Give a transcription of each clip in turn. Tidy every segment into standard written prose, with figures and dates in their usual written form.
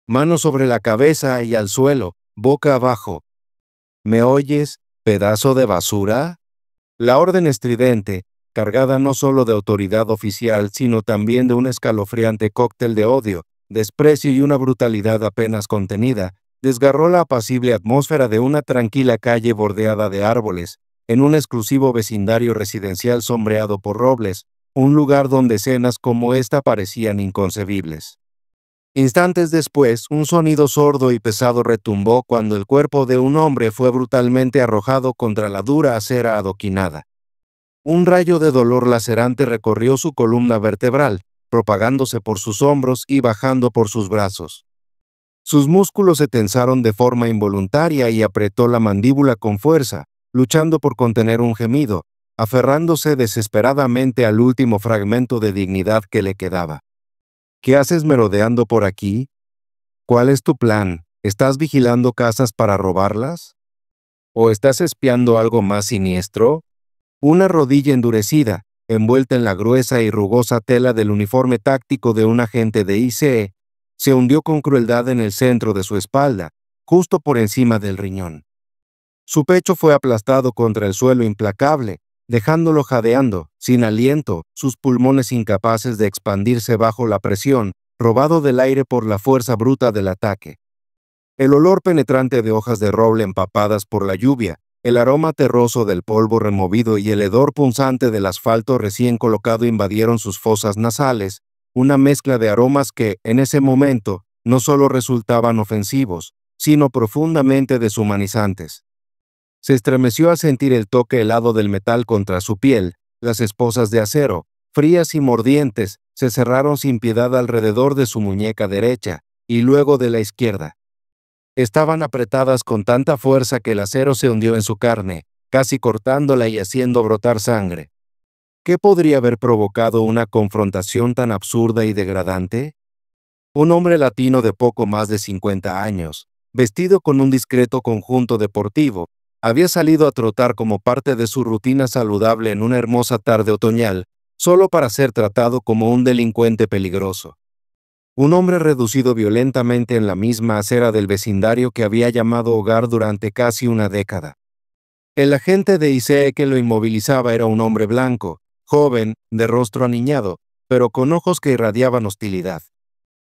Manos sobre la cabeza y al suelo, boca abajo. ¿Me oyes, pedazo de basura? La orden estridente, cargada no solo de autoridad oficial, sino también de un escalofriante cóctel de odio, desprecio y una brutalidad apenas contenida, desgarró la apacible atmósfera de una tranquila calle bordeada de árboles, en un exclusivo vecindario residencial sombreado por robles, un lugar donde escenas como esta parecían inconcebibles. Instantes después, un sonido sordo y pesado retumbó cuando el cuerpo de un hombre fue brutalmente arrojado contra la dura acera adoquinada. Un rayo de dolor lacerante recorrió su columna vertebral, propagándose por sus hombros y bajando por sus brazos. Sus músculos se tensaron de forma involuntaria y apretó la mandíbula con fuerza, luchando por contener un gemido, aferrándose desesperadamente al último fragmento de dignidad que le quedaba. ¿Qué haces merodeando por aquí? ¿Cuál es tu plan? ¿Estás vigilando casas para robarlas? ¿O estás espiando algo más siniestro? Una rodilla endurecida, envuelta en la gruesa y rugosa tela del uniforme táctico de un agente de ICE, se hundió con crueldad en el centro de su espalda, justo por encima del riñón. Su pecho fue aplastado contra el suelo implacable, dejándolo jadeando, sin aliento, sus pulmones incapaces de expandirse bajo la presión, robado del aire por la fuerza bruta del ataque. El olor penetrante de hojas de roble empapadas por la lluvia, el aroma terroso del polvo removido y el hedor punzante del asfalto recién colocado invadieron sus fosas nasales, una mezcla de aromas que, en ese momento, no solo resultaban ofensivos, sino profundamente deshumanizantes. Se estremeció al sentir el toque helado del metal contra su piel. Las esposas de acero, frías y mordientes, se cerraron sin piedad alrededor de su muñeca derecha, y luego de la izquierda. Estaban apretadas con tanta fuerza que el acero se hundió en su carne, casi cortándola y haciendo brotar sangre. ¿Qué podría haber provocado una confrontación tan absurda y degradante? Un hombre latino de poco más de 50 años, vestido con un discreto conjunto deportivo, había salido a trotar como parte de su rutina saludable en una hermosa tarde otoñal, solo para ser tratado como un delincuente peligroso. Un hombre reducido violentamente en la misma acera del vecindario que había llamado hogar durante casi una década. El agente de ICE que lo inmovilizaba era un hombre blanco, joven, de rostro aniñado, pero con ojos que irradiaban hostilidad.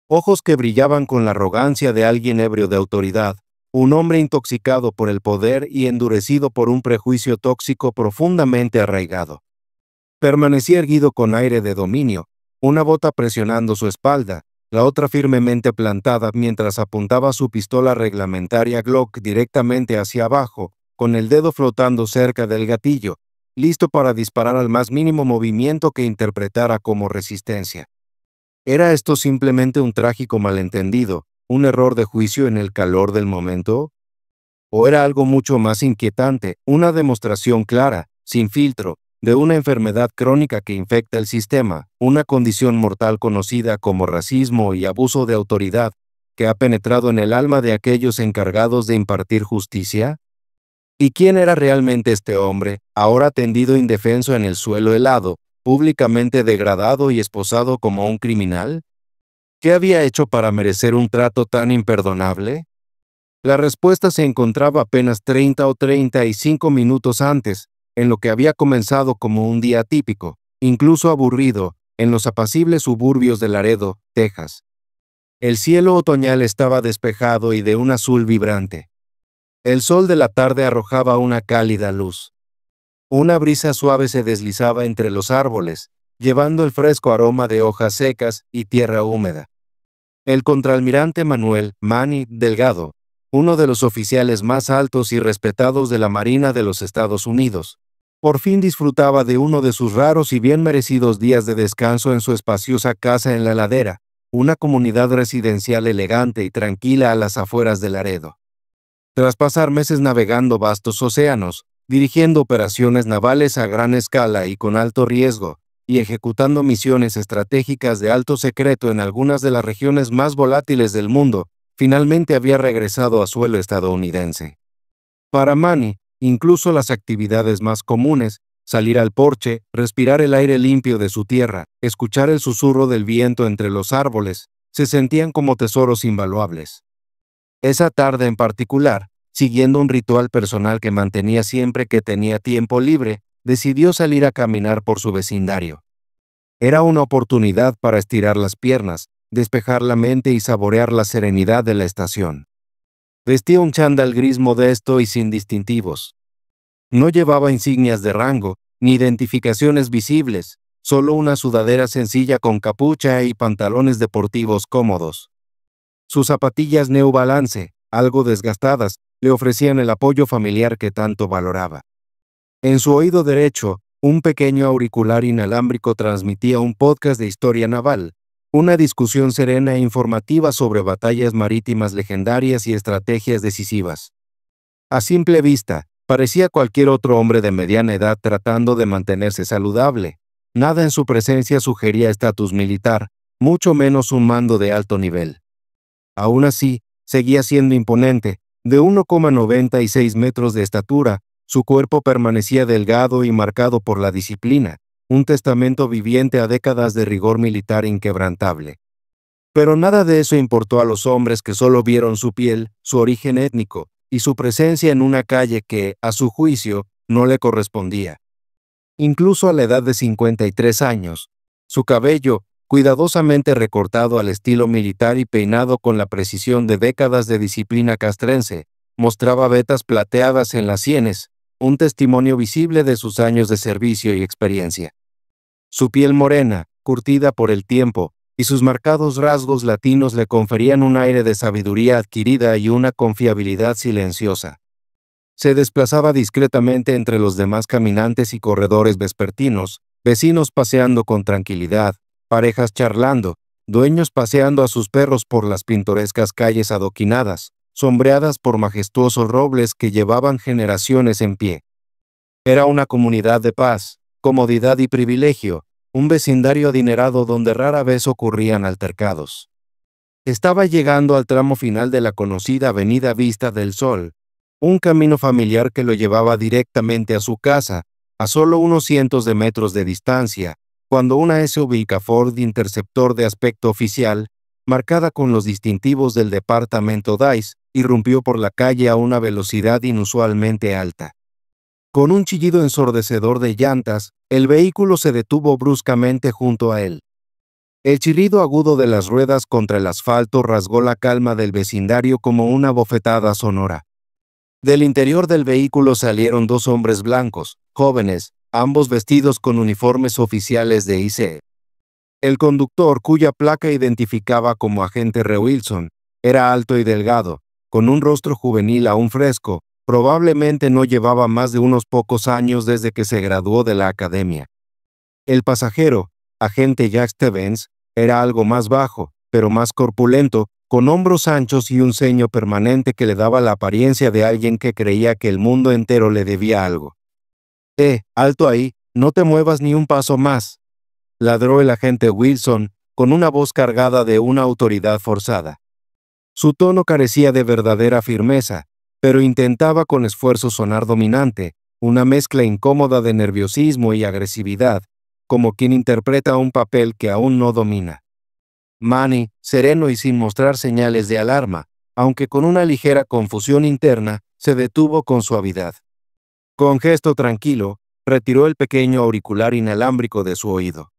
Ojos que brillaban con la arrogancia de alguien ebrio de autoridad, un hombre intoxicado por el poder y endurecido por un prejuicio tóxico profundamente arraigado. Permanecía erguido con aire de dominio, una bota presionando su espalda, la otra firmemente plantada mientras apuntaba su pistola reglamentaria Glock directamente hacia abajo, con el dedo flotando cerca del gatillo, listo para disparar al más mínimo movimiento que interpretara como resistencia. ¿Era esto simplemente un trágico malentendido, un error de juicio en el calor del momento? ¿O era algo mucho más inquietante, una demostración clara, sin filtro, de una enfermedad crónica que infecta el sistema, una condición mortal conocida como racismo y abuso de autoridad, que ha penetrado en el alma de aquellos encargados de impartir justicia? ¿Y quién era realmente este hombre, ahora tendido indefenso en el suelo helado, públicamente degradado y esposado como un criminal? ¿Qué había hecho para merecer un trato tan imperdonable? La respuesta se encontraba apenas 30 o 35 minutos antes, en lo que había comenzado como un día típico, incluso aburrido, en los apacibles suburbios de Laredo, Texas. El cielo otoñal estaba despejado y de un azul vibrante. El sol de la tarde arrojaba una cálida luz. Una brisa suave se deslizaba entre los árboles, llevando el fresco aroma de hojas secas y tierra húmeda. El contraalmirante Manuel Manny Delgado, uno de los oficiales más altos y respetados de la Marina de los Estados Unidos, por fin disfrutaba de uno de sus raros y bien merecidos días de descanso en su espaciosa casa en la ladera, una comunidad residencial elegante y tranquila a las afueras de Laredo. Tras pasar meses navegando vastos océanos, dirigiendo operaciones navales a gran escala y con alto riesgo, y ejecutando misiones estratégicas de alto secreto en algunas de las regiones más volátiles del mundo, finalmente había regresado a suelo estadounidense. Para Manny, incluso las actividades más comunes, salir al porche, respirar el aire limpio de su tierra, escuchar el susurro del viento entre los árboles, se sentían como tesoros invaluables. Esa tarde en particular, siguiendo un ritual personal que mantenía siempre que tenía tiempo libre, decidió salir a caminar por su vecindario. Era una oportunidad para estirar las piernas, despejar la mente y saborear la serenidad de la estación. Vestía un chándal gris modesto y sin distintivos. No llevaba insignias de rango, ni identificaciones visibles, solo una sudadera sencilla con capucha y pantalones deportivos cómodos. Sus zapatillas New Balance, algo desgastadas, le ofrecían el apoyo familiar que tanto valoraba. En su oído derecho, un pequeño auricular inalámbrico transmitía un podcast de historia naval, una discusión serena e informativa sobre batallas marítimas legendarias y estrategias decisivas. A simple vista, parecía cualquier otro hombre de mediana edad tratando de mantenerse saludable. Nada en su presencia sugería estatus militar, mucho menos un mando de alto nivel. Aún así, seguía siendo imponente, de 1,96 metros de estatura, su cuerpo permanecía delgado y marcado por la disciplina, un testamento viviente a décadas de rigor militar inquebrantable. Pero nada de eso importó a los hombres que solo vieron su piel, su origen étnico, y su presencia en una calle que, a su juicio, no le correspondía. Incluso a la edad de 53 años, su cabello, cuidadosamente recortado al estilo militar y peinado con la precisión de décadas de disciplina castrense, mostraba vetas plateadas en las sienes, un testimonio visible de sus años de servicio y experiencia. Su piel morena, curtida por el tiempo, y sus marcados rasgos latinos le conferían un aire de sabiduría adquirida y una confiabilidad silenciosa. Se desplazaba discretamente entre los demás caminantes y corredores vespertinos, vecinos paseando con tranquilidad, parejas charlando, dueños paseando a sus perros por las pintorescas calles adoquinadas, sombreadas por majestuosos robles que llevaban generaciones en pie. Era una comunidad de paz, comodidad y privilegio, un vecindario adinerado donde rara vez ocurrían altercados. Estaba llegando al tramo final de la conocida Avenida Vista del Sol, un camino familiar que lo llevaba directamente a su casa, a solo unos cientos de metros de distancia, cuando una SUV Ford Interceptor de aspecto oficial, marcada con los distintivos del departamento DICE, irrumpió por la calle a una velocidad inusualmente alta. Con un chillido ensordecedor de llantas, el vehículo se detuvo bruscamente junto a él. El chirrido agudo de las ruedas contra el asfalto rasgó la calma del vecindario como una bofetada sonora. Del interior del vehículo salieron dos hombres blancos, jóvenes, ambos vestidos con uniformes oficiales de ICE. El conductor, cuya placa identificaba como agente Re Wilson, era alto y delgado, con un rostro juvenil aún fresco, probablemente no llevaba más de unos pocos años desde que se graduó de la academia. El pasajero, agente Jack Stevens, era algo más bajo, pero más corpulento, con hombros anchos y un ceño permanente que le daba la apariencia de alguien que creía que el mundo entero le debía algo. Alto ahí, no te muevas ni un paso más, ladró el agente Wilson, con una voz cargada de una autoridad forzada. Su tono carecía de verdadera firmeza, pero intentaba con esfuerzo sonar dominante, una mezcla incómoda de nerviosismo y agresividad, como quien interpreta un papel que aún no domina. Manny, sereno y sin mostrar señales de alarma, aunque con una ligera confusión interna, se detuvo con suavidad. Con gesto tranquilo, retiró el pequeño auricular inalámbrico de su oído.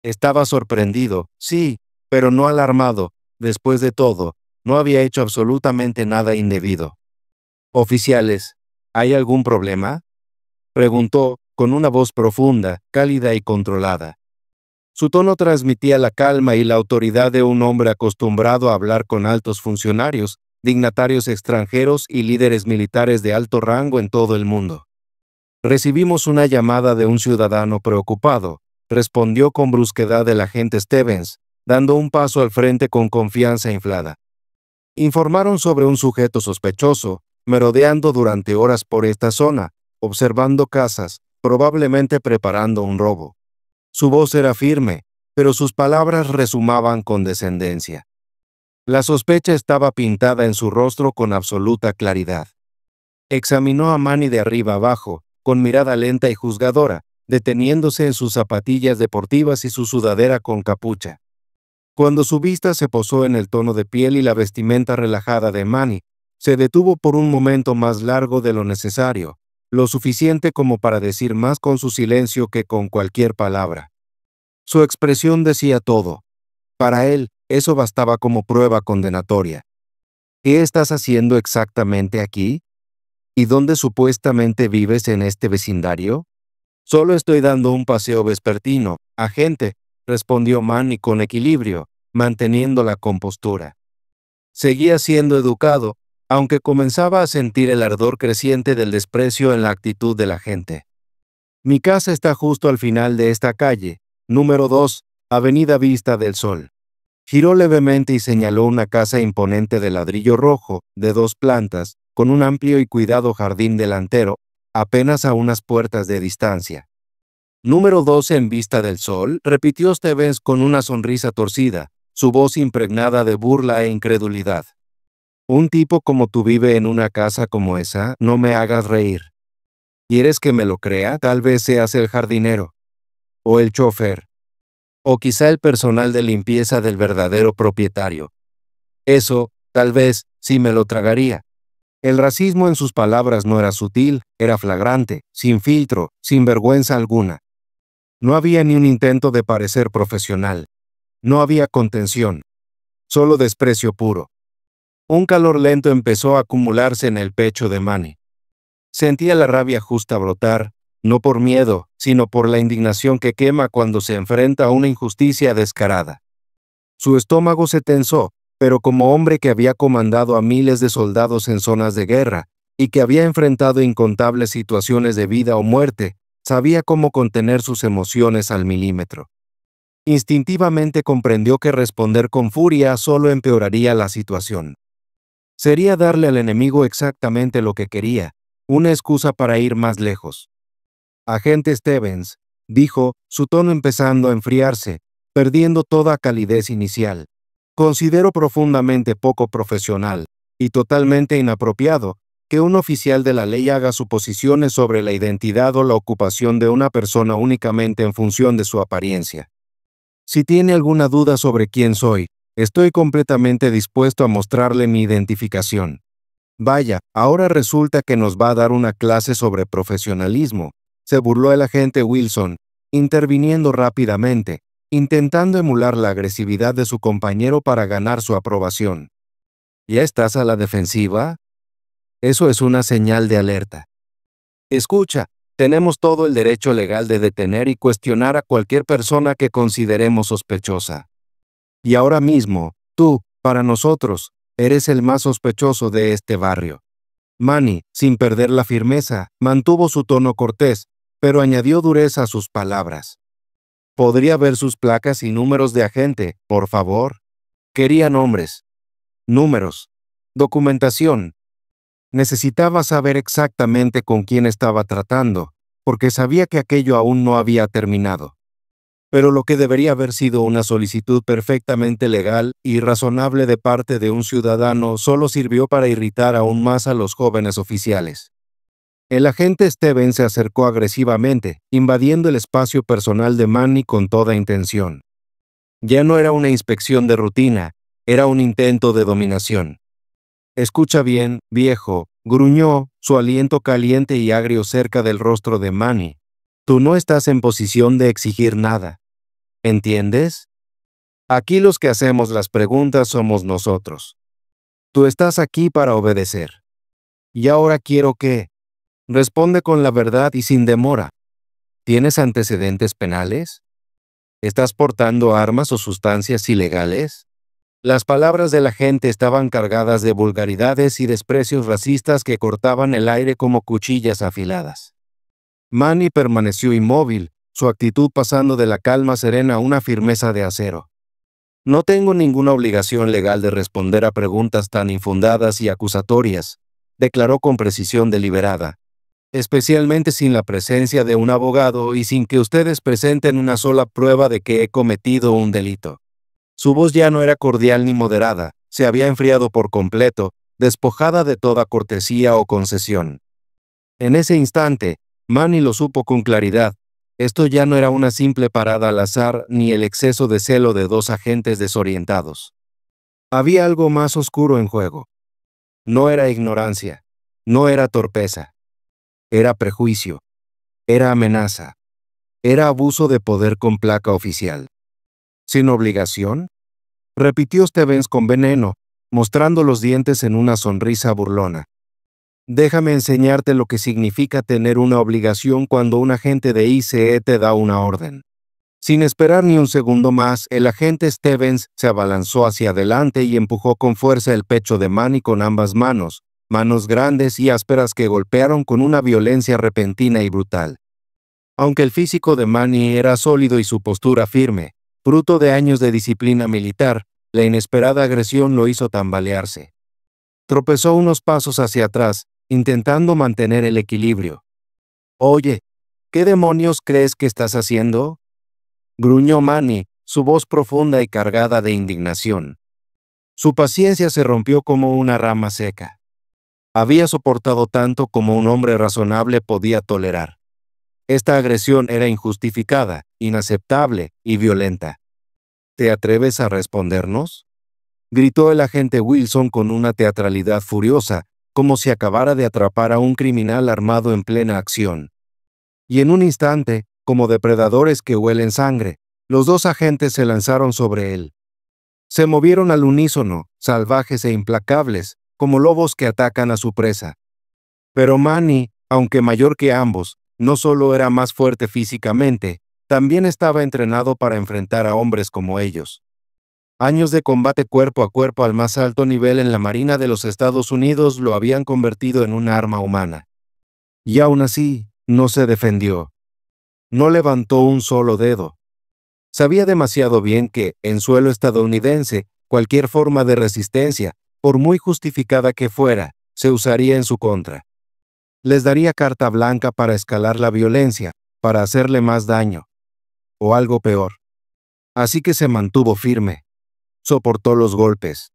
Estaba sorprendido, sí, pero no alarmado. Después de todo, no había hecho absolutamente nada indebido. «Oficiales, ¿hay algún problema?», preguntó, con una voz profunda, cálida y controlada. Su tono transmitía la calma y la autoridad de un hombre acostumbrado a hablar con altos funcionarios, dignatarios extranjeros y líderes militares de alto rango en todo el mundo. «Recibimos una llamada de un ciudadano preocupado», respondió con brusquedad el agente Stevens, dando un paso al frente con confianza inflada. «Informaron sobre un sujeto sospechoso, merodeando durante horas por esta zona, observando casas, probablemente preparando un robo». Su voz era firme, pero sus palabras rezumaban condescendencia. La sospecha estaba pintada en su rostro con absoluta claridad. Examinó a Manny de arriba abajo, con mirada lenta y juzgadora, deteniéndose en sus zapatillas deportivas y su sudadera con capucha. Cuando su vista se posó en el tono de piel y la vestimenta relajada de Manny, se detuvo por un momento más largo de lo necesario, lo suficiente como para decir más con su silencio que con cualquier palabra. Su expresión decía todo. Para él, eso bastaba como prueba condenatoria. ¿Qué estás haciendo exactamente aquí? ¿Y dónde supuestamente vives en este vecindario? Solo estoy dando un paseo vespertino, agente, respondió Manny con equilibrio, manteniendo la compostura. Seguía siendo educado, aunque comenzaba a sentir el ardor creciente del desprecio en la actitud de la gente. Mi casa está justo al final de esta calle, número 2, Avenida Vista del Sol. Giró levemente y señaló una casa imponente de ladrillo rojo, de 2 plantas, con un amplio y cuidado jardín delantero, apenas a unas puertas de distancia. Número 2 en Vista del Sol, repitió Stevens con una sonrisa torcida, su voz impregnada de burla e incredulidad. Un tipo como tú vive en una casa como esa, no me hagas reír. ¿Quieres que me lo crea? Tal vez seas el jardinero. O el chofer. O quizá el personal de limpieza del verdadero propietario. Eso, tal vez, sí me lo tragaría. El racismo en sus palabras no era sutil, era flagrante, sin filtro, sin vergüenza alguna. No había ni un intento de parecer profesional. No había contención. Solo desprecio puro. Un calor lento empezó a acumularse en el pecho de Manny. Sentía la rabia justa brotar, no por miedo, sino por la indignación que quema cuando se enfrenta a una injusticia descarada. Su estómago se tensó, pero como hombre que había comandado a miles de soldados en zonas de guerra, y que había enfrentado incontables situaciones de vida o muerte, sabía cómo contener sus emociones al milímetro. Instintivamente comprendió que responder con furia solo empeoraría la situación. Sería darle al enemigo exactamente lo que quería, una excusa para ir más lejos. Agente Stevens, dijo, su tono empezando a enfriarse, perdiendo toda calidez inicial. Considero profundamente poco profesional, y totalmente inapropiado, que un oficial de la ley haga suposiciones sobre la identidad o la ocupación de una persona únicamente en función de su apariencia. Si tiene alguna duda sobre quién soy, estoy completamente dispuesto a mostrarle mi identificación. Vaya, ahora resulta que nos va a dar una clase sobre profesionalismo, se burló el agente Wilson, interviniendo rápidamente, intentando emular la agresividad de su compañero para ganar su aprobación. ¿Ya estás a la defensiva? Eso es una señal de alerta. Escucha, tenemos todo el derecho legal de detener y cuestionar a cualquier persona que consideremos sospechosa. Y ahora mismo, tú, para nosotros, eres el más sospechoso de este barrio. Manny, sin perder la firmeza, mantuvo su tono cortés, pero añadió dureza a sus palabras. ¿Podría ver sus placas y números de agente, por favor? Quería nombres, números, documentación. Necesitaba saber exactamente con quién estaba tratando, porque sabía que aquello aún no había terminado. Pero lo que debería haber sido una solicitud perfectamente legal y razonable de parte de un ciudadano solo sirvió para irritar aún más a los jóvenes oficiales. El agente Stevens se acercó agresivamente, invadiendo el espacio personal de Manny con toda intención. Ya no era una inspección de rutina, era un intento de dominación. Escucha bien, viejo, gruñó, su aliento caliente y agrio cerca del rostro de Manny. Tú no estás en posición de exigir nada. ¿Entiendes? Aquí los que hacemos las preguntas somos nosotros. Tú estás aquí para obedecer. Y ahora quiero que... Responde con la verdad y sin demora. ¿Tienes antecedentes penales? ¿Estás portando armas o sustancias ilegales? Las palabras de la gente estaban cargadas de vulgaridades y desprecios racistas que cortaban el aire como cuchillas afiladas. Manny permaneció inmóvil, su actitud pasando de la calma serena a una firmeza de acero. No tengo ninguna obligación legal de responder a preguntas tan infundadas y acusatorias, declaró con precisión deliberada, especialmente sin la presencia de un abogado y sin que ustedes presenten una sola prueba de que he cometido un delito. Su voz ya no era cordial ni moderada, se había enfriado por completo, despojada de toda cortesía o concesión. En ese instante, Manny lo supo con claridad. Esto ya no era una simple parada al azar ni el exceso de celo de dos agentes desorientados. Había algo más oscuro en juego. No era ignorancia, no era torpeza, era prejuicio, era amenaza, era abuso de poder con placa oficial. ¿Sin obligación?, repitió Stevens con veneno, mostrando los dientes en una sonrisa burlona. Déjame enseñarte lo que significa tener una obligación cuando un agente de ICE te da una orden. Sin esperar ni un segundo más, el agente Stevens se abalanzó hacia adelante y empujó con fuerza el pecho de Manny con ambas manos, manos grandes y ásperas que golpearon con una violencia repentina y brutal. Aunque el físico de Manny era sólido y su postura firme, fruto de años de disciplina militar, la inesperada agresión lo hizo tambalearse. Tropezó unos pasos hacia atrás, intentando mantener el equilibrio. «Oye, ¿qué demonios crees que estás haciendo?», gruñó Manny, su voz profunda y cargada de indignación. Su paciencia se rompió como una rama seca. Había soportado tanto como un hombre razonable podía tolerar. Esta agresión era injustificada, inaceptable y violenta. «¿Te atreves a respondernos?», gritó el agente Wilson con una teatralidad furiosa, como si acabara de atrapar a un criminal armado en plena acción. Y en un instante, como depredadores que huelen sangre, los dos agentes se lanzaron sobre él. Se movieron al unísono, salvajes e implacables, como lobos que atacan a su presa. Pero Manny, aunque mayor que ambos, no solo era más fuerte físicamente, también estaba entrenado para enfrentar a hombres como ellos. Años de combate cuerpo a cuerpo al más alto nivel en la Marina de los Estados Unidos lo habían convertido en un arma humana. Y aún así, no se defendió. No levantó un solo dedo. Sabía demasiado bien que, en suelo estadounidense, cualquier forma de resistencia, por muy justificada que fuera, se usaría en su contra. Les daría carta blanca para escalar la violencia, para hacerle más daño. O algo peor. Así que se mantuvo firme. Soportó los golpes.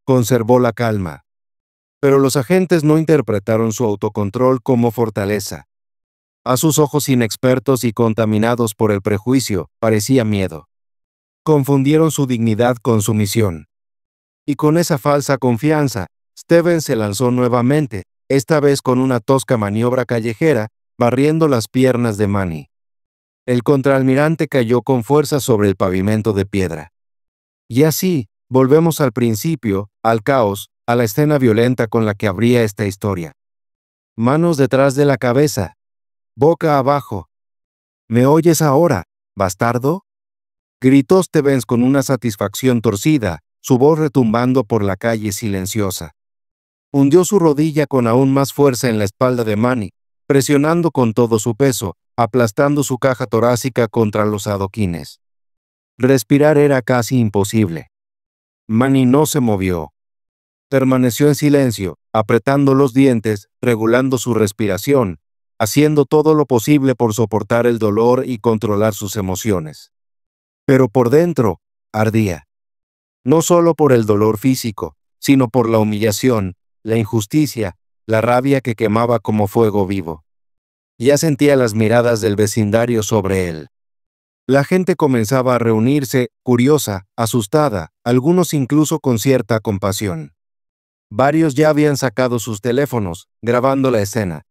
Conservó la calma. Pero los agentes no interpretaron su autocontrol como fortaleza. A sus ojos inexpertos y contaminados por el prejuicio, parecía miedo. Confundieron su dignidad con su misión. Y con esa falsa confianza, Stevens se lanzó nuevamente, esta vez con una tosca maniobra callejera, barriendo las piernas de Manny. El contraalmirante cayó con fuerza sobre el pavimento de piedra. Y así, volvemos al principio, al caos, a la escena violenta con la que abría esta historia. Manos detrás de la cabeza. Boca abajo. ¿Me oyes ahora, bastardo?, gritó Stevens con una satisfacción torcida, su voz retumbando por la calle silenciosa. Hundió su rodilla con aún más fuerza en la espalda de Manny, presionando con todo su peso, aplastando su caja torácica contra los adoquines. Respirar era casi imposible. Manny no se movió. Permaneció en silencio, apretando los dientes, regulando su respiración, haciendo todo lo posible por soportar el dolor y controlar sus emociones. Pero por dentro, ardía. No solo por el dolor físico, sino por la humillación, la injusticia, la rabia que quemaba como fuego vivo. Ya sentía las miradas del vecindario sobre él. La gente comenzaba a reunirse, curiosa, asustada, algunos incluso con cierta compasión. Varios ya habían sacado sus teléfonos, grabando la escena.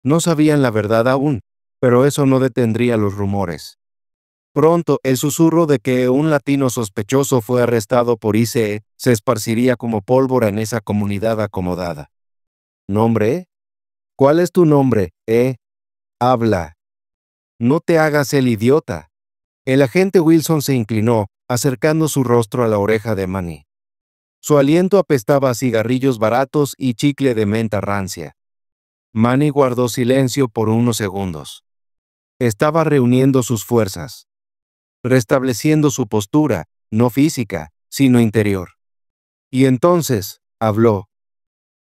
No sabían la verdad aún, pero eso no detendría los rumores. Pronto, el susurro de que un latino sospechoso fue arrestado por ICE se esparciría como pólvora en esa comunidad acomodada. ¿Nombre? ¿Cuál es tu nombre, Habla. No te hagas el idiota. El agente Wilson se inclinó, acercando su rostro a la oreja de Manny. Su aliento apestaba a cigarrillos baratos y chicle de menta rancia. Manny guardó silencio por unos segundos. Estaba reuniendo sus fuerzas. Restableciendo su postura, no física, sino interior. Y entonces, habló.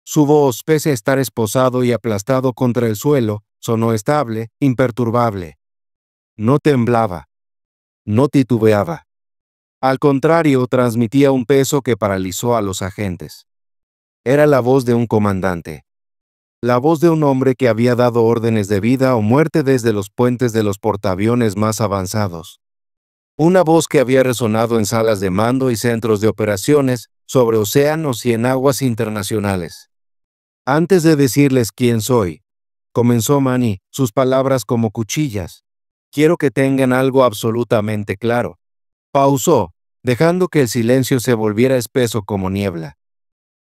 Su voz, pese a estar esposado y aplastado contra el suelo, sonó estable, imperturbable. No temblaba. No titubeaba. Al contrario, transmitía un peso que paralizó a los agentes. Era la voz de un comandante. La voz de un hombre que había dado órdenes de vida o muerte desde los puentes de los portaaviones más avanzados. Una voz que había resonado en salas de mando y centros de operaciones, sobre océanos y en aguas internacionales. Antes de decirles quién soy, comenzó Manny, sus palabras como cuchillas. Quiero que tengan algo absolutamente claro. Pausó, dejando que el silencio se volviera espeso como niebla.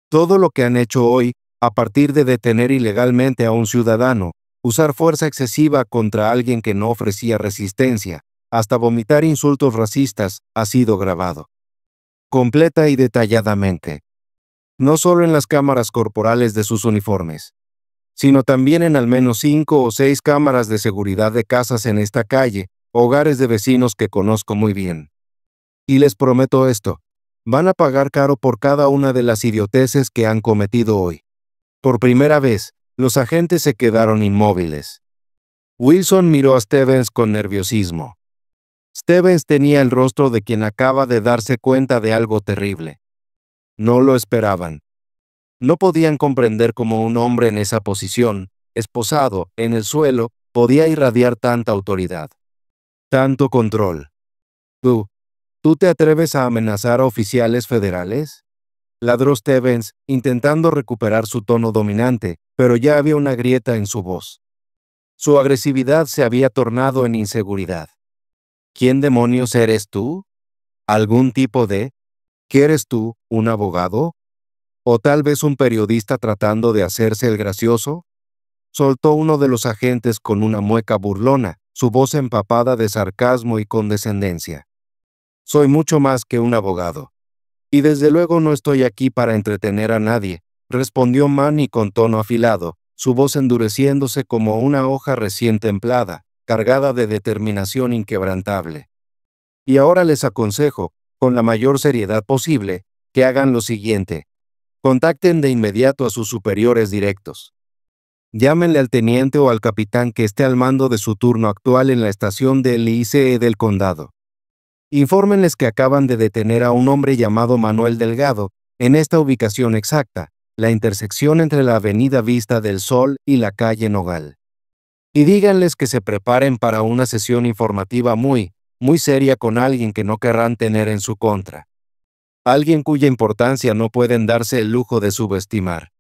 Todo lo que han hecho hoy, a partir de detener ilegalmente a un ciudadano, usar fuerza excesiva contra alguien que no ofrecía resistencia, hasta vomitar insultos racistas, ha sido grabado. Completa y detalladamente. No solo en las cámaras corporales de sus uniformes, sino también en al menos 5 o 6 cámaras de seguridad de casas en esta calle, hogares de vecinos que conozco muy bien. Y les prometo esto, van a pagar caro por cada una de las idioteces que han cometido hoy. Por primera vez, los agentes se quedaron inmóviles. Wilson miró a Stevens con nerviosismo. Stevens tenía el rostro de quien acaba de darse cuenta de algo terrible. No lo esperaban. No podían comprender cómo un hombre en esa posición, esposado, en el suelo, podía irradiar tanta autoridad. Tanto control. ¿Tú te atreves a amenazar a oficiales federales? Ladró Stevens, intentando recuperar su tono dominante, pero ya había una grieta en su voz. Su agresividad se había tornado en inseguridad. ¿Quién demonios eres tú? ¿Algún tipo de? ¿Qué eres tú, un abogado? ¿O tal vez un periodista tratando de hacerse el gracioso? Soltó uno de los agentes con una mueca burlona, su voz empapada de sarcasmo y condescendencia. Soy mucho más que un abogado. Y desde luego no estoy aquí para entretener a nadie, respondió Manny con tono afilado, su voz endureciéndose como una hoja recién templada, cargada de determinación inquebrantable. Y ahora les aconsejo, con la mayor seriedad posible, que hagan lo siguiente. Contacten de inmediato a sus superiores directos. Llámenle al teniente o al capitán que esté al mando de su turno actual en la estación del ICE del condado. Infórmenles que acaban de detener a un hombre llamado Manuel Delgado, en esta ubicación exacta, la intersección entre la avenida Vista del Sol y la calle Nogal. Y díganles que se preparen para una sesión informativa muy seria con alguien que no querrán tener en su contra. Alguien cuya importancia no pueden darse el lujo de subestimar.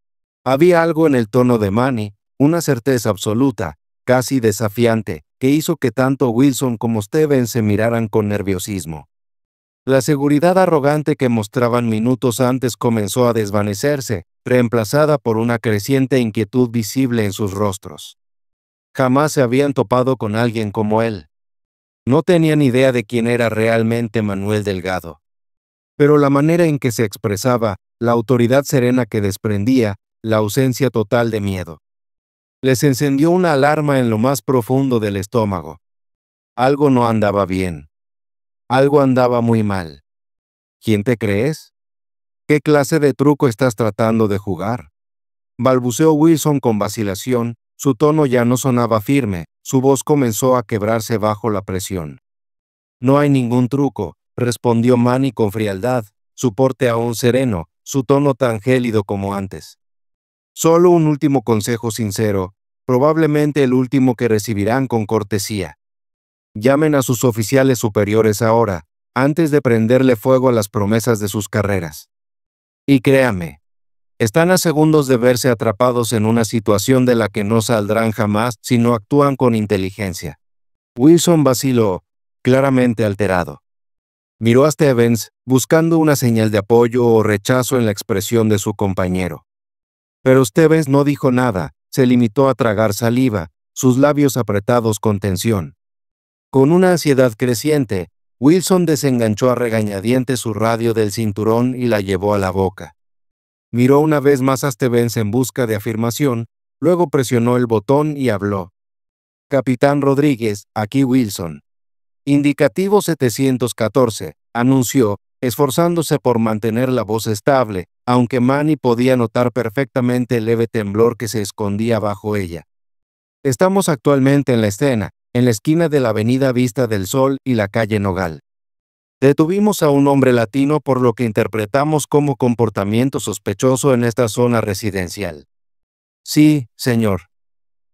Había algo en el tono de Manny, una certeza absoluta, casi desafiante, que hizo que tanto Wilson como Stevens se miraran con nerviosismo. La seguridad arrogante que mostraban minutos antes comenzó a desvanecerse, reemplazada por una creciente inquietud visible en sus rostros. Jamás se habían topado con alguien como él. No tenían idea de quién era realmente Manuel Delgado. Pero la manera en que se expresaba, la autoridad serena que desprendía, la ausencia total de miedo. Les encendió una alarma en lo más profundo del estómago. Algo no andaba bien. Algo andaba muy mal. ¿Quién te crees? ¿Qué clase de truco estás tratando de jugar? Balbuceó Wilson con vacilación, su tono ya no sonaba firme, su voz comenzó a quebrarse bajo la presión. No hay ningún truco, respondió Manny con frialdad, su porte aún sereno, su tono tan gélido como antes. Solo un último consejo sincero, probablemente el último que recibirán con cortesía. Llamen a sus oficiales superiores ahora, antes de prenderle fuego a las promesas de sus carreras. Y créame, están a segundos de verse atrapados en una situación de la que no saldrán jamás si no actúan con inteligencia. Wilson vaciló, claramente alterado. Miró a Stevens, buscando una señal de apoyo o rechazo en la expresión de su compañero. Pero Stevens no dijo nada, se limitó a tragar saliva, sus labios apretados con tensión. Con una ansiedad creciente, Wilson desenganchó a regañadientes su radio del cinturón y la llevó a la boca. Miró una vez más a Stevens en busca de afirmación, luego presionó el botón y habló. Capitán Rodríguez, aquí Wilson. Indicativo 714, anunció, esforzándose por mantener la voz estable, aunque Manny podía notar perfectamente el leve temblor que se escondía bajo ella. Estamos actualmente en la escena, en la esquina de la avenida Vista del Sol y la calle Nogal. Detuvimos a un hombre latino por lo que interpretamos como comportamiento sospechoso en esta zona residencial. Sí, señor.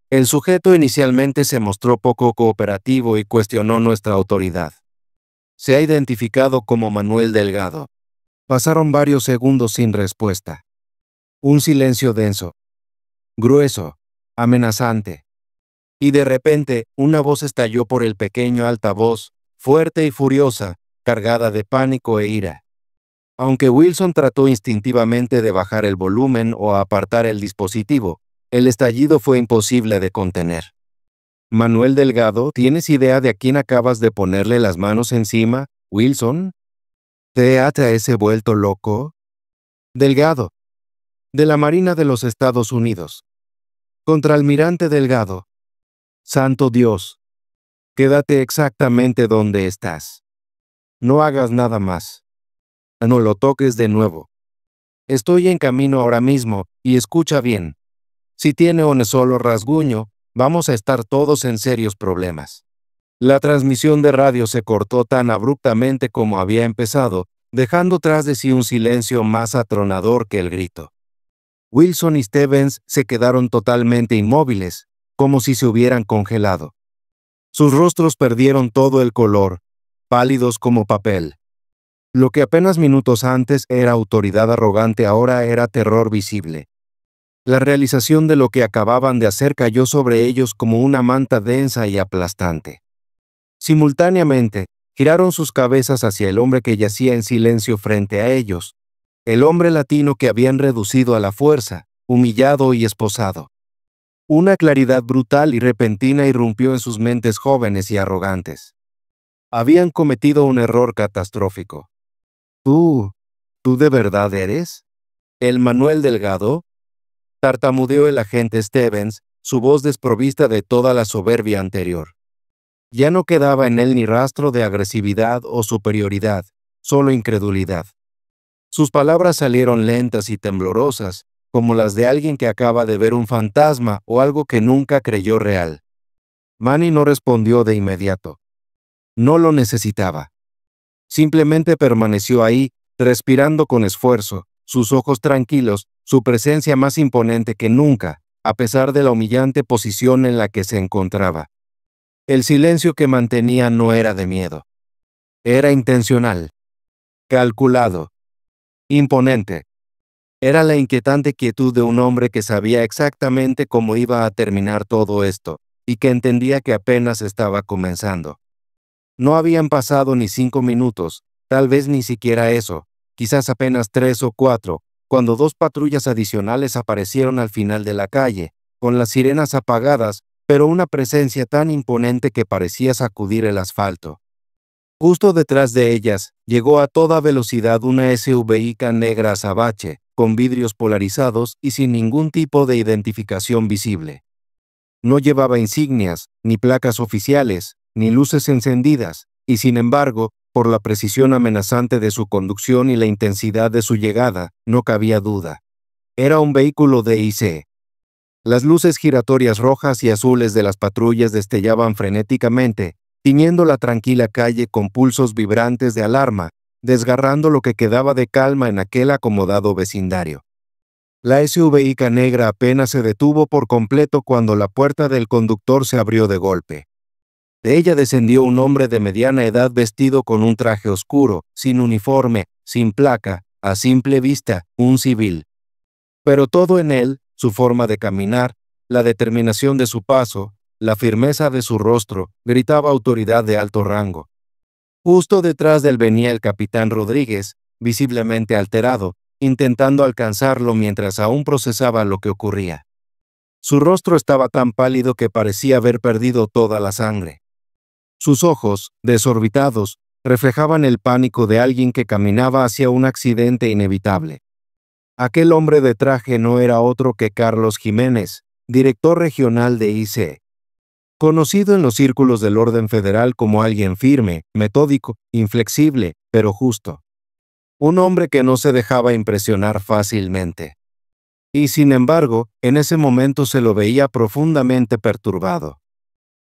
El sujeto inicialmente se mostró poco cooperativo y cuestionó nuestra autoridad. Se ha identificado como Manuel Delgado. Pasaron varios segundos sin respuesta. Un silencio denso, grueso, amenazante. Y de repente, una voz estalló por el pequeño altavoz, fuerte y furiosa, cargada de pánico e ira. Aunque Wilson trató instintivamente de bajar el volumen o apartar el dispositivo, el estallido fue imposible de contener. Manuel Delgado, ¿tienes idea de a quién acabas de ponerle las manos encima, Wilson? ¿Te ha ese vuelto loco? Delgado, de la Marina de los Estados Unidos. Contraalmirante Delgado. Santo Dios. Quédate exactamente donde estás. No hagas nada más. No lo toques de nuevo. Estoy en camino ahora mismo, y escucha bien. Si tiene un solo rasguño, vamos a estar todos en serios problemas. La transmisión de radio se cortó tan abruptamente como había empezado, dejando tras de sí un silencio más atronador que el grito. Wilson y Stevens se quedaron totalmente inmóviles, como si se hubieran congelado. Sus rostros perdieron todo el color, pálidos como papel. Lo que apenas minutos antes era autoridad arrogante ahora era terror visible. La realización de lo que acababan de hacer cayó sobre ellos como una manta densa y aplastante. Simultáneamente, giraron sus cabezas hacia el hombre que yacía en silencio frente a ellos, el hombre latino que habían reducido a la fuerza, humillado y esposado. Una claridad brutal y repentina irrumpió en sus mentes jóvenes y arrogantes. Habían cometido un error catastrófico. ¿Tú de verdad eres? ¿El Manuel Delgado? Tartamudeó el agente Stevens, su voz desprovista de toda la soberbia anterior. Ya no quedaba en él ni rastro de agresividad o superioridad, solo incredulidad. Sus palabras salieron lentas y temblorosas, como las de alguien que acaba de ver un fantasma o algo que nunca creyó real. Manny no respondió de inmediato. No lo necesitaba. Simplemente permaneció ahí, respirando con esfuerzo, sus ojos tranquilos, su presencia más imponente que nunca, a pesar de la humillante posición en la que se encontraba. El silencio que mantenía no era de miedo. Era intencional. Calculado. Imponente. Era la inquietante quietud de un hombre que sabía exactamente cómo iba a terminar todo esto, y que entendía que apenas estaba comenzando. No habían pasado ni 5 minutos, tal vez ni siquiera eso, quizás apenas 3 o 4, cuando 2 patrullas adicionales aparecieron al final de la calle, con las sirenas apagadas, pero una presencia tan imponente que parecía sacudir el asfalto. Justo detrás de ellas, llegó a toda velocidad una SUV negra azabache, con vidrios polarizados y sin ningún tipo de identificación visible. No llevaba insignias, ni placas oficiales, ni luces encendidas, y sin embargo, por la precisión amenazante de su conducción y la intensidad de su llegada, no cabía duda. Era un vehículo DIC. Las luces giratorias rojas y azules de las patrullas destellaban frenéticamente, tiñendo la tranquila calle con pulsos vibrantes de alarma, desgarrando lo que quedaba de calma en aquel acomodado vecindario. La SUV negra apenas se detuvo por completo cuando la puerta del conductor se abrió de golpe. De ella descendió un hombre de mediana edad vestido con un traje oscuro, sin uniforme, sin placa, a simple vista, un civil. Pero todo en él, su forma de caminar, la determinación de su paso, la firmeza de su rostro, gritaba autoridad de alto rango. Justo detrás de él venía el capitán Rodríguez, visiblemente alterado, intentando alcanzarlo mientras aún procesaba lo que ocurría. Su rostro estaba tan pálido que parecía haber perdido toda la sangre. Sus ojos, desorbitados, reflejaban el pánico de alguien que caminaba hacia un accidente inevitable. Aquel hombre de traje no era otro que Carlos Jiménez, director regional de IC. Conocido en los círculos del orden federal como alguien firme, metódico, inflexible, pero justo. Un hombre que no se dejaba impresionar fácilmente. Y sin embargo, en ese momento se lo veía profundamente perturbado.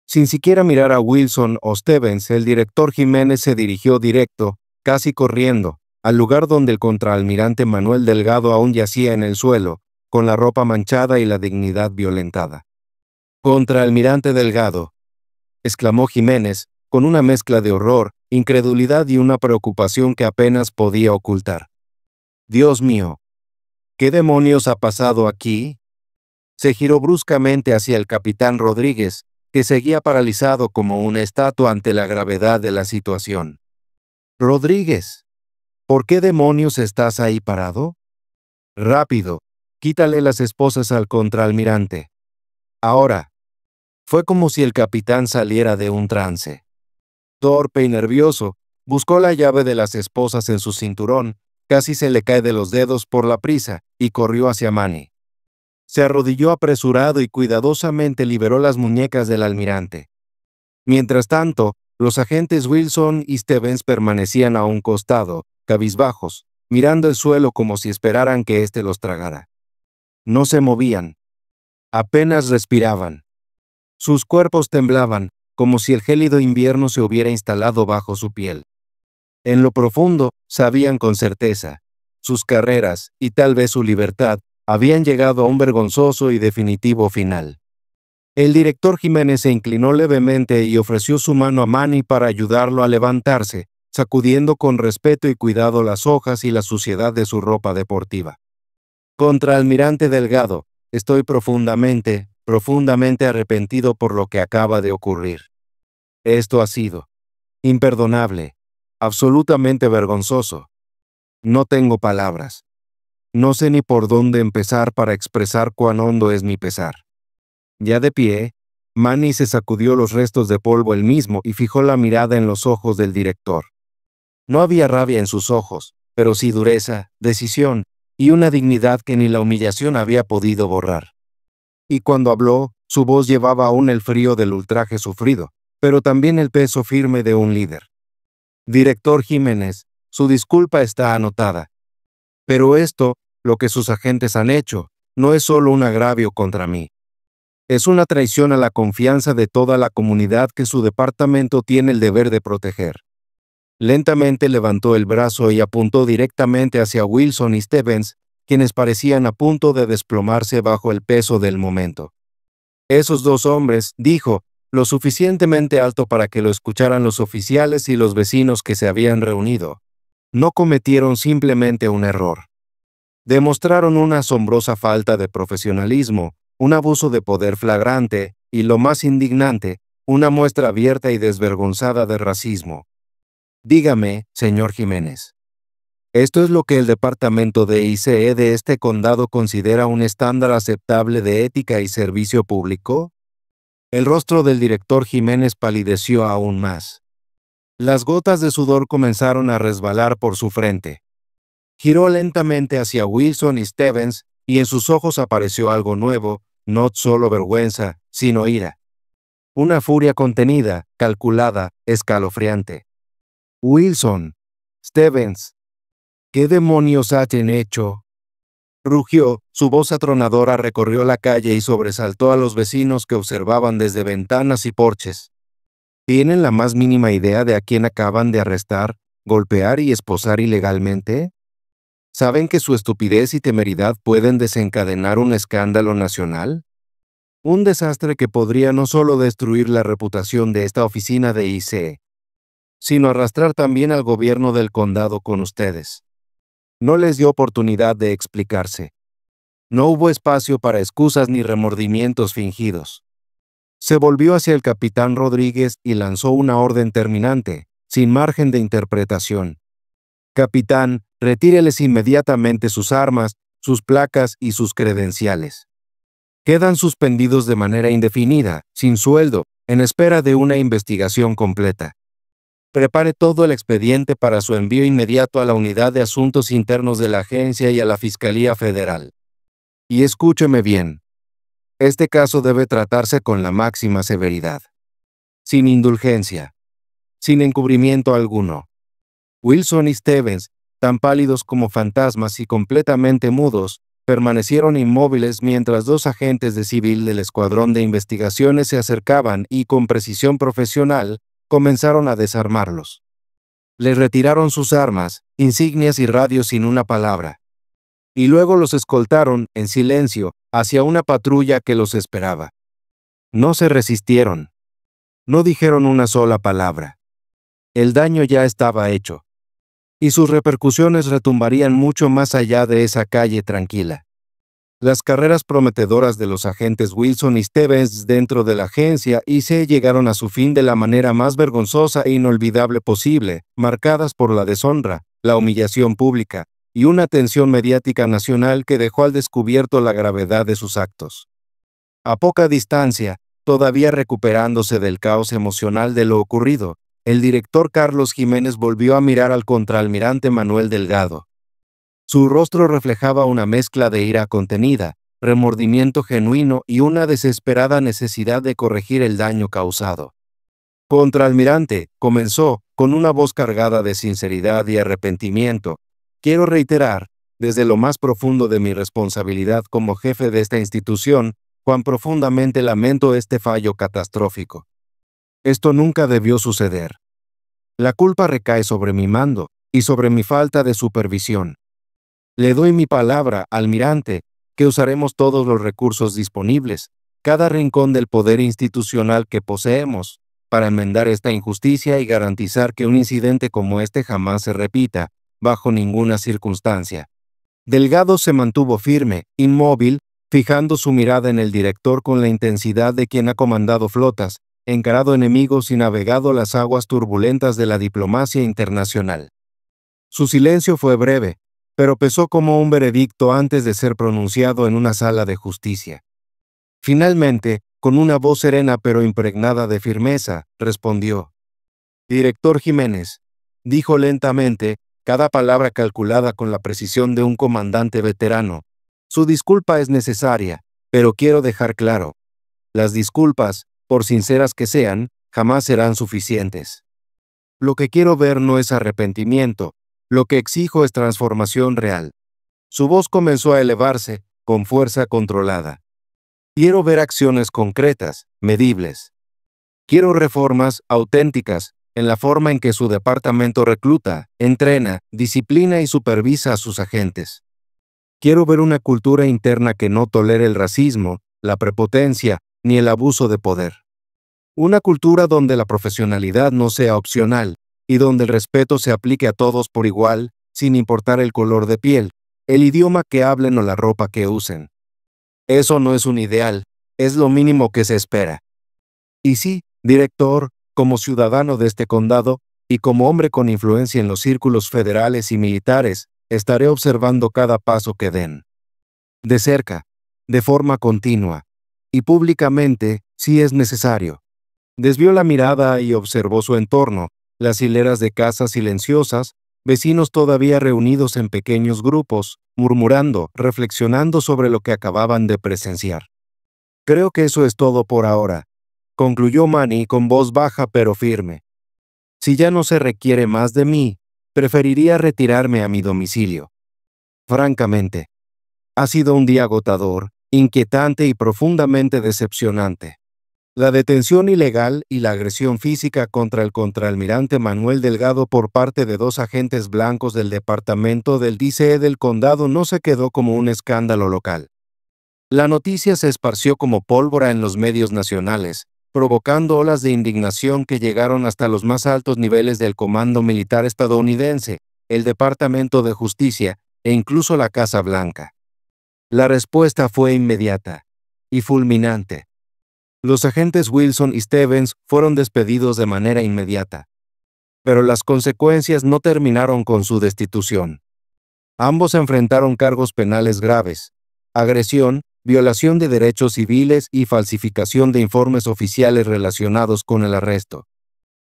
Sin siquiera mirar a Wilson o Stevens, el director Jiménez se dirigió directo, casi corriendo, al lugar donde el contraalmirante Manuel Delgado aún yacía en el suelo, con la ropa manchada y la dignidad violentada. «Contraalmirante Delgado», exclamó Jiménez, con una mezcla de horror, incredulidad y una preocupación que apenas podía ocultar. «Dios mío, ¿qué demonios ha pasado aquí?». Se giró bruscamente hacia el capitán Rodríguez, que seguía paralizado como una estatua ante la gravedad de la situación. «Rodríguez, ¿por qué demonios estás ahí parado? Rápido, quítale las esposas al contraalmirante. Ahora». Fue como si el capitán saliera de un trance. Torpe y nervioso, buscó la llave de las esposas en su cinturón, casi se le cae de los dedos por la prisa, y corrió hacia Manny. Se arrodilló apresurado y cuidadosamente liberó las muñecas del almirante. Mientras tanto, los agentes Wilson y Stevens permanecían a un costado, cabizbajos, mirando el suelo como si esperaran que éste los tragara. No se movían. Apenas respiraban. Sus cuerpos temblaban, como si el gélido invierno se hubiera instalado bajo su piel. En lo profundo, sabían con certeza, sus carreras, y tal vez su libertad, habían llegado a un vergonzoso y definitivo final. El director Jiménez se inclinó levemente y ofreció su mano a Manny para ayudarlo a levantarse, sacudiendo con respeto y cuidado las hojas y la suciedad de su ropa deportiva. «Contraalmirante Delgado, estoy profundamente arrepentido por lo que acaba de ocurrir. Esto ha sido imperdonable, absolutamente vergonzoso. No tengo palabras. No sé ni por dónde empezar para expresar cuán hondo es mi pesar». Ya de pie, Manny se sacudió los restos de polvo él mismo y fijó la mirada en los ojos del director. No había rabia en sus ojos, pero sí dureza, decisión y una dignidad que ni la humillación había podido borrar. Y cuando habló, su voz llevaba aún el frío del ultraje sufrido, pero también el peso firme de un líder. «Director Jiménez, su disculpa está anotada. Pero esto, lo que sus agentes han hecho, no es solo un agravio contra mí. Es una traición a la confianza de toda la comunidad que su departamento tiene el deber de proteger». Lentamente levantó el brazo y apuntó directamente hacia Wilson y Stevens, quienes parecían a punto de desplomarse bajo el peso del momento. «Esos dos hombres», dijo, lo suficientemente alto para que lo escucharan los oficiales y los vecinos que se habían reunido, «no cometieron simplemente un error. Demostraron una asombrosa falta de profesionalismo, un abuso de poder flagrante y, lo más indignante, una muestra abierta y desvergonzada de racismo. Dígame, señor Jiménez, ¿esto es lo que el departamento de ICE de este condado considera un estándar aceptable de ética y servicio público?». El rostro del director Jiménez palideció aún más. Las gotas de sudor comenzaron a resbalar por su frente. Giró lentamente hacia Wilson y Stevens, y en sus ojos apareció algo nuevo, no solo vergüenza, sino ira. Una furia contenida, calculada, escalofriante. «Wilson, Stevens, ¿qué demonios han hecho?», rugió, su voz atronadora recorrió la calle y sobresaltó a los vecinos que observaban desde ventanas y porches. ¿Tienen la más mínima idea de a quién acaban de arrestar, golpear y esposar ilegalmente? ¿Saben que su estupidez y temeridad pueden desencadenar un escándalo nacional? Un desastre que podría no solo destruir la reputación de esta oficina de ICE, sino arrastrar también al gobierno del condado con ustedes. No les dio oportunidad de explicarse. No hubo espacio para excusas ni remordimientos fingidos. Se volvió hacia el capitán Rodríguez y lanzó una orden terminante, sin margen de interpretación. «Capitán, retíreles inmediatamente sus armas, sus placas y sus credenciales. Quedan suspendidos de manera indefinida, sin sueldo, en espera de una investigación completa. Prepare todo el expediente para su envío inmediato a la Unidad de Asuntos Internos de la agencia y a la Fiscalía Federal. Y escúcheme bien. Este caso debe tratarse con la máxima severidad. Sin indulgencia. Sin encubrimiento alguno». Wilson y Stevens, tan pálidos como fantasmas y completamente mudos, permanecieron inmóviles mientras dos agentes de civil del Escuadrón de Investigaciones se acercaban y, con precisión profesional, comenzaron a desarmarlos. Les retiraron sus armas, insignias y radios sin una palabra. y luego los escoltaron, en silencio, hacia una patrulla que los esperaba. No se resistieron. No dijeron una sola palabra. El daño ya estaba hecho. Y sus repercusiones retumbarían mucho más allá de esa calle tranquila. Las carreras prometedoras de los agentes Wilson y Stevens dentro de la agencia IC llegaron a su fin de la manera más vergonzosa e inolvidable posible, marcadas por la deshonra, la humillación pública y una tensión mediática nacional que dejó al descubierto la gravedad de sus actos. A poca distancia, todavía recuperándose del caos emocional de lo ocurrido, el director Carlos Jiménez volvió a mirar al contraalmirante Manuel Delgado. Su rostro reflejaba una mezcla de ira contenida, remordimiento genuino y una desesperada necesidad de corregir el daño causado. Contraalmirante, comenzó, con una voz cargada de sinceridad y arrepentimiento, quiero reiterar, desde lo más profundo de mi responsabilidad como jefe de esta institución, cuán profundamente lamento este fallo catastrófico. Esto nunca debió suceder. La culpa recae sobre mi mando y sobre mi falta de supervisión. Le doy mi palabra, almirante, que usaremos todos los recursos disponibles, cada rincón del poder institucional que poseemos, para enmendar esta injusticia y garantizar que un incidente como este jamás se repita, bajo ninguna circunstancia. Delgado se mantuvo firme, inmóvil, fijando su mirada en el director con la intensidad de quien ha comandado flotas, encarado enemigos y navegado las aguas turbulentas de la diplomacia internacional. Su silencio fue breve, pero pesó como un veredicto antes de ser pronunciado en una sala de justicia. Finalmente, con una voz serena pero impregnada de firmeza, respondió: «Director Jiménez», dijo lentamente, cada palabra calculada con la precisión de un comandante veterano, «su disculpa es necesaria, pero quiero dejar claro, las disculpas, por sinceras que sean, jamás serán suficientes. Lo que quiero ver no es arrepentimiento, lo que exijo es transformación real». Su voz comenzó a elevarse, con fuerza controlada. «Quiero ver acciones concretas, medibles. Quiero reformas auténticas en la forma en que su departamento recluta, entrena, disciplina y supervisa a sus agentes. Quiero ver una cultura interna que no tolere el racismo, la prepotencia, ni el abuso de poder. Una cultura donde la profesionalidad no sea opcional, y donde el respeto se aplique a todos por igual, sin importar el color de piel, el idioma que hablen o la ropa que usen. Eso no es un ideal, es lo mínimo que se espera. Y sí, director, como ciudadano de este condado, y como hombre con influencia en los círculos federales y militares, estaré observando cada paso que den. De cerca, de forma continua, y públicamente, si es necesario». Desvió la mirada y observó su entorno, las hileras de casas silenciosas, vecinos todavía reunidos en pequeños grupos, murmurando, reflexionando sobre lo que acababan de presenciar. «Creo que eso es todo por ahora», concluyó Manny con voz baja pero firme. «Si ya no se requiere más de mí, preferiría retirarme a mi domicilio. Francamente, ha sido un día agotador, inquietante y profundamente decepcionante. La detención ilegal y la agresión física contra el contraalmirante Manuel Delgado por parte de 2 agentes blancos del departamento del DCE del condado no se quedó como un escándalo local. La noticia se esparció como pólvora en los medios nacionales, provocando olas de indignación que llegaron hasta los más altos niveles del Comando Militar estadounidense, el Departamento de Justicia e incluso la Casa Blanca. La respuesta fue inmediata y fulminante. Los agentes Wilson y Stevens fueron despedidos de manera inmediata. Pero las consecuencias no terminaron con su destitución. Ambos enfrentaron cargos penales graves: agresión, violación de derechos civiles y falsificación de informes oficiales relacionados con el arresto.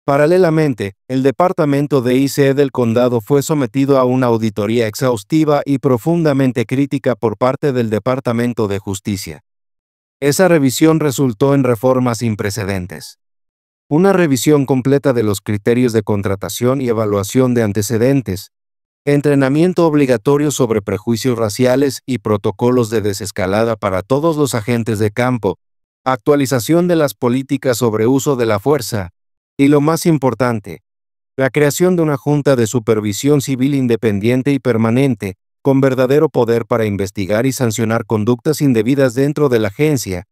Paralelamente, el Departamento de IC del condado fue sometido a una auditoría exhaustiva y profundamente crítica por parte del Departamento de Justicia. Esa revisión resultó en reformas sin precedentes. Una revisión completa de los criterios de contratación y evaluación de antecedentes, entrenamiento obligatorio sobre prejuicios raciales y protocolos de desescalada para todos los agentes de campo, actualización de las políticas sobre uso de la fuerza, y lo más importante, la creación de una junta de supervisión civil independiente y permanente, con verdadero poder para investigar y sancionar conductas indebidas dentro de la agencia.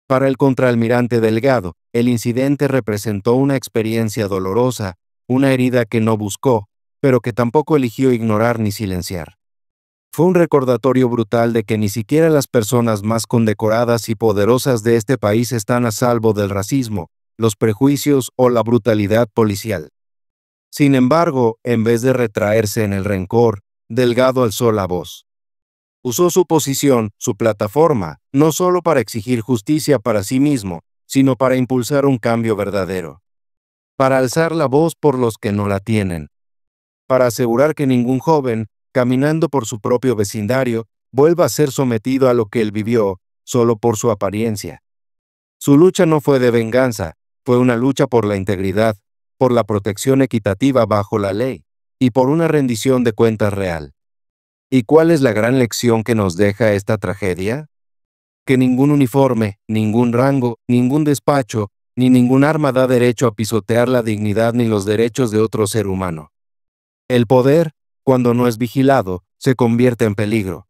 Para el contraalmirante Delgado, el incidente representó una experiencia dolorosa, una herida que no buscó, pero que tampoco eligió ignorar ni silenciar. Fue un recordatorio brutal de que ni siquiera las personas más condecoradas y poderosas de este país están a salvo del racismo, los prejuicios o la brutalidad policial. Sin embargo, en vez de retraerse en el rencor, Delgado alzó la voz. Usó su posición, su plataforma, no solo para exigir justicia para sí mismo, sino para impulsar un cambio verdadero. Para alzar la voz por los que no la tienen. Para asegurar que ningún joven, caminando por su propio vecindario, vuelva a ser sometido a lo que él vivió, solo por su apariencia. Su lucha no fue de venganza, fue una lucha por la integridad, por la protección equitativa bajo la ley, y por una rendición de cuentas real. ¿Y cuál es la gran lección que nos deja esta tragedia? Que ningún uniforme, ningún rango, ningún despacho, ni ningún arma da derecho a pisotear la dignidad ni los derechos de otro ser humano. El poder, cuando no es vigilado, se convierte en peligro.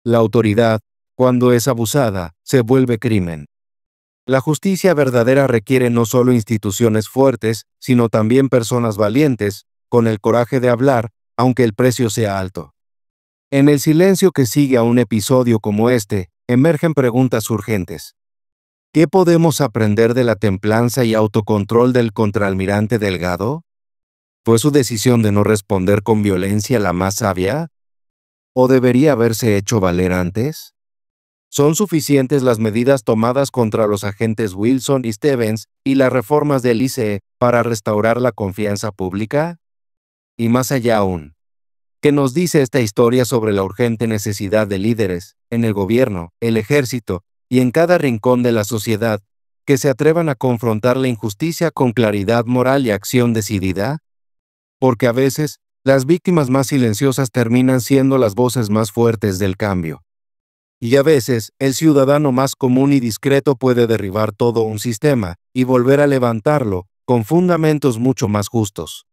La autoridad, cuando es abusada, se vuelve crimen. La justicia verdadera requiere no solo instituciones fuertes, sino también personas valientes, con el coraje de hablar, aunque el precio sea alto. En el silencio que sigue a un episodio como este, emergen preguntas urgentes. ¿Qué podemos aprender de la templanza y autocontrol del contraalmirante Delgado? ¿Fue su decisión de no responder con violencia la más sabia? ¿O debería haberse hecho valer antes? ¿Son suficientes las medidas tomadas contra los agentes Wilson y Stevens y las reformas del ICE para restaurar la confianza pública? Y más allá aún, ¿qué nos dice esta historia sobre la urgente necesidad de líderes, en el gobierno, el ejército y en cada rincón de la sociedad, que se atrevan a confrontar la injusticia con claridad moral y acción decidida? Porque a veces, las víctimas más silenciosas terminan siendo las voces más fuertes del cambio. Y a veces, el ciudadano más común y discreto puede derribar todo un sistema y volver a levantarlo, con fundamentos mucho más justos.